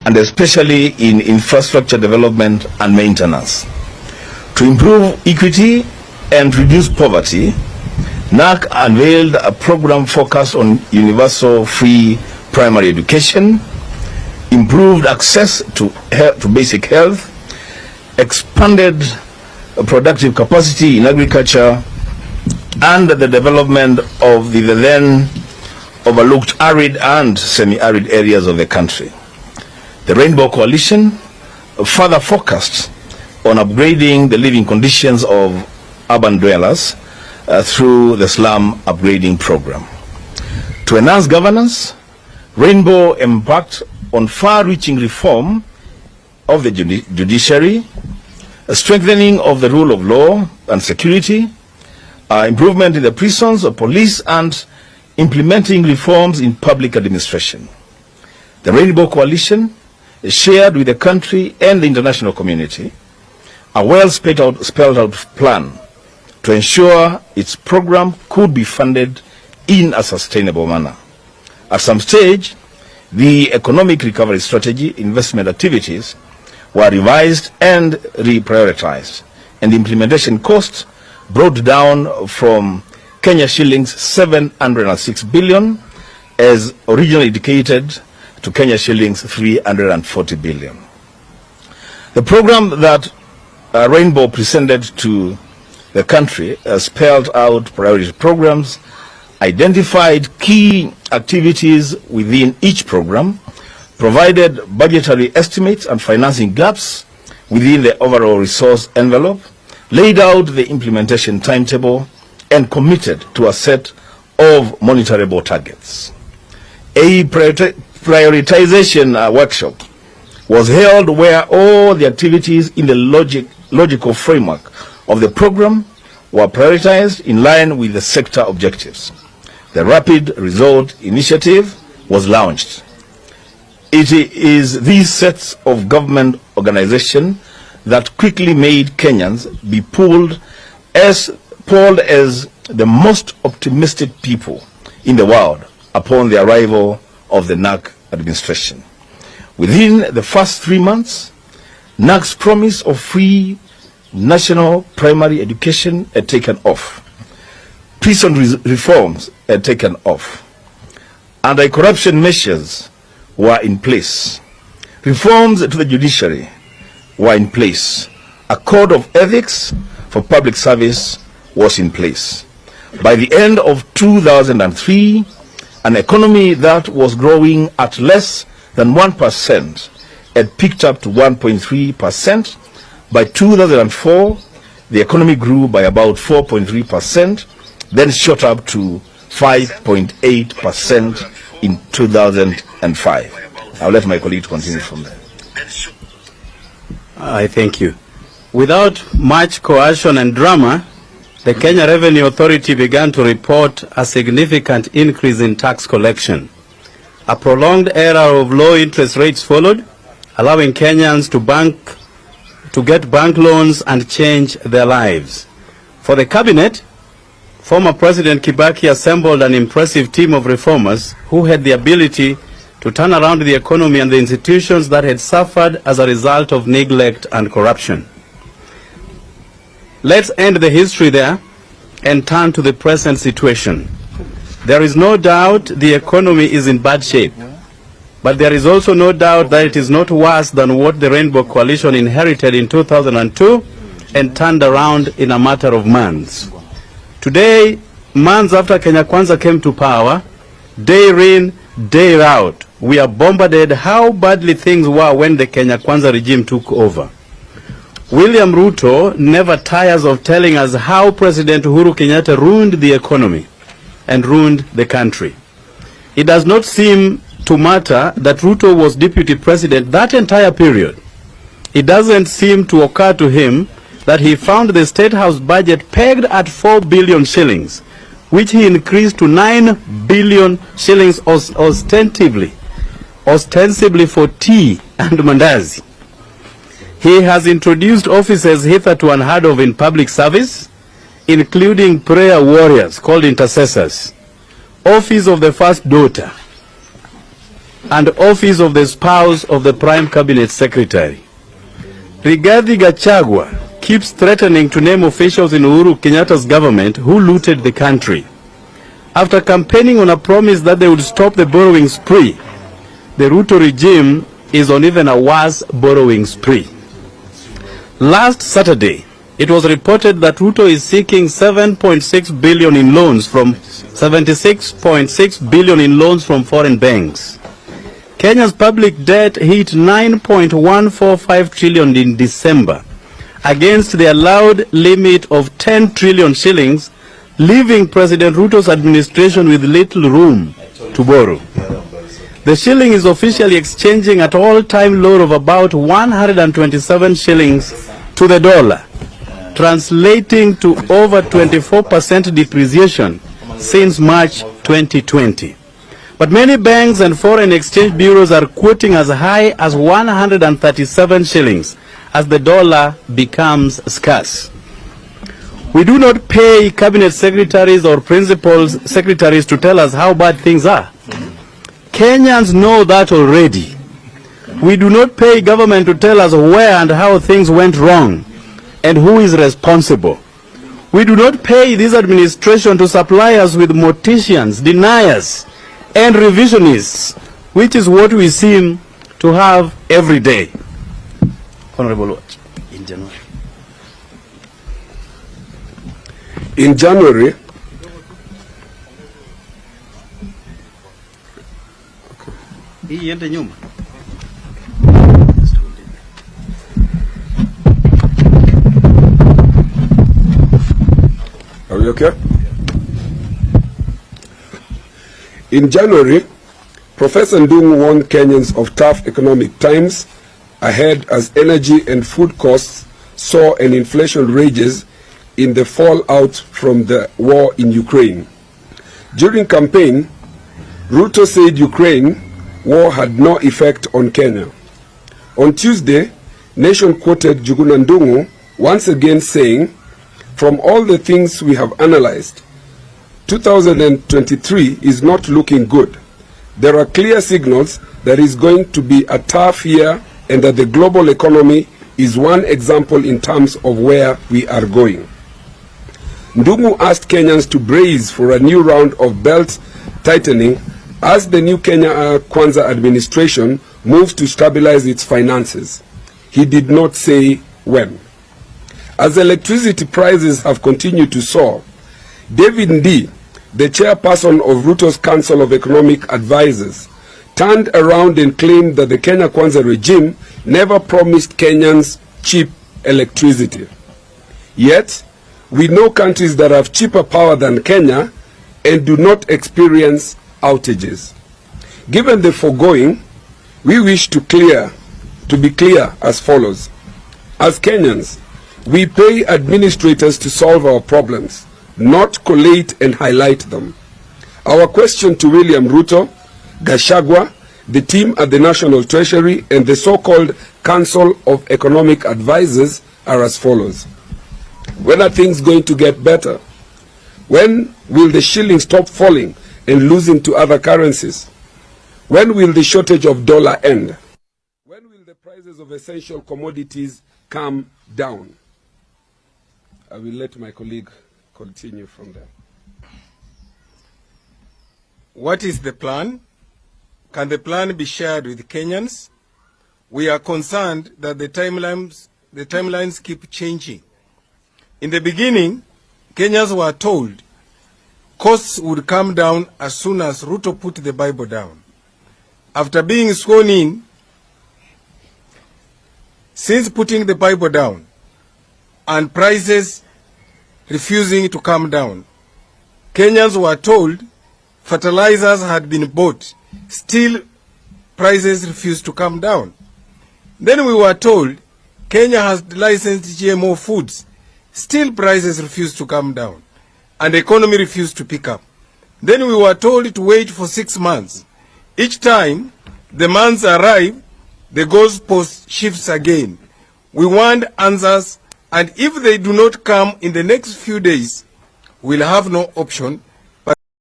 and especially in infrastructure development and maintenance. To improve equity and reduce poverty, NAC unveiled a program focused on universal free primary education, improved access to basic health, expanded productive capacity in agriculture, and the development of the then overlooked arid and semi-arid areas of the country. The Rainbow Coalition further focused on upgrading the living conditions of urban dwellers through the slum upgrading program. To enhance governance, Rainbow embarked on far-reaching reform of the judiciary, a strengthening of the rule of law and security, improvement in the prisons, police, and implementing reforms in public administration. The Rainbow Coalition shared with the country and the international community a well-spelled out plan to ensure its program could be funded in a sustainable manner. At some stage, the economic recovery strategy investment activities were revised and reprioritized, and the implementation costs brought down from Kenya shillings 706 billion as originally indicated to Kenya shillings 340 billion. The program that Rainbow presented to the country spelled out priority programs, identified key activities within each program, provided budgetary estimates and financing gaps within the overall resource envelope, laid out the implementation timetable, and committed to a set of monitorable targets. A prioritization workshop was held where all the activities in the logical framework of the program were prioritized in line with the sector objectives. The Rapid Result Initiative was launched. It is these sets of government organization that quickly made Kenyans be polled as the most optimistic people in the world upon the arrival of the NAC administration. Within the first 3 months, NAC's promise of free national primary education had taken off. Prison reforms had taken off. Anti-corruption measures were in place. Reforms to the judiciary were in place. A code of ethics for public service was in place. By the end of 2003, an economy that was growing at less than 1% had picked up to 1.3%. By 2004, the economy grew by about 4.3%, then shot up to 5.8% in 2005. I'll let my colleague continue from there. I thank you. Without much coercion and drama, the Kenya Revenue Authority began to report a significant increase in tax collection. A prolonged era of low interest rates followed, allowing Kenyans to get bank loans and change their lives. For the cabinet, former President Kibaki assembled an impressive team of reformers who had the ability to turn around the economy and the institutions that had suffered as a result of neglect and corruption. Let's end the history there and turn to the present situation. There is no doubt the economy is in bad shape, but there is also no doubt that it is not worse than what the Rainbow Coalition inherited in 2002 and turned around in a matter of months. Today, months after Kenya Kwanza came to power, day in, day out, we are bombarded how badly things were when the Kenya Kwanza regime took over. William Ruto never tires of telling us how President Uhuru Kenyatta ruined the economy and ruined the country. It does not seem to matter that Ruto was deputy president that entire period. It doesn't seem to occur to him that he found the State House budget pegged at 4 billion shillings, which he increased to 9 billion shillings ostensibly for tea and mandazi. He has introduced offices hitherto unheard of in public service, including prayer warriors called intercessors, office of the first daughter, and office of the spouse of the Prime Cabinet Secretary. Rigathi Gachagua keeps threatening to name officials in Uhuru Kenyatta's government who looted the country. After campaigning on a promise that they would stop the borrowing spree, the Ruto regime is on even a worse borrowing spree. Last Saturday, it was reported that Ruto is seeking 7.6 billion in loans from 76.6 billion in loans from foreign banks. Kenya's public debt hit 9.145 trillion in December, against the allowed limit of 10 trillion shillings, leaving President Ruto's administration with little room to borrow. The shilling is officially exchanging at all-time low of about 127 shillings to the dollar, translating to over 24% depreciation since March 2020. But many banks and foreign exchange bureaus are quoting as high as 137 shillings as the dollar becomes scarce. We do not pay cabinet secretaries or principal secretaries to tell us how bad things are. Kenyans know that already. We do not pay government to tell us where and how things went wrong and who is responsible. We do not pay this administration to supply us with morticians, deniers, and revisionists, which is what we seem to have every day. Honorable Watch, in January. In January, are we okay? In January, Professor Ndung'u warned Kenyans of tough economic times ahead as energy and food costs saw an inflation rages in the fallout from the war in Ukraine. During campaign, Ruto said Ukraine war had no effect on Kenya. On Tuesday, Nation quoted Njuguna Ndung'u once again saying, "From all the things we have analyzed, 2023 is not looking good. There are clear signals that is going to be a tough year and that the global economy is one example in terms of where we are going." Ndung'u asked Kenyans to brace for a new round of belt tightening as the new Kenya Kwanza administration moves to stabilize its finances. He did not say when. As electricity prices have continued to soar, David Ndii, the chairperson of Ruto's Council of Economic Advisers, turned around and claimed that the Kenya Kwanza regime never promised Kenyans cheap electricity. Yet, we know countries that have cheaper power than Kenya and do not experience outages. Given the foregoing, we wish to be clear as follows. As Kenyans, we pay administrators to solve our problems, not collate and highlight them. Our question to William Ruto, Gachagua, the team at the National Treasury, and the so-called Council of Economic Advisers are as follows. When are things going to get better? When will the shilling stop falling and losing to other currencies? When will the shortage of dollar end? When will the prices of essential commodities come down? I will let my colleague continue from there. What is the plan? Can the plan be shared with Kenyans? We are concerned that the timelines keep changing. In the beginning, Kenyans were told costs would come down as soon as Ruto put the Bible down. After being sworn in, since putting the Bible down and prices refusing to come down, Kenyans were told fertilizers had been bought, still prices refused to come down. Then we were told Kenya has licensed GMO foods, still prices refused to come down, and the economy refused to pick up. Then we were told to wait for 6 months. Each time the months arrive, the goalpost shifts again. We want answers, and if they do not come in the next few days, we'll have no option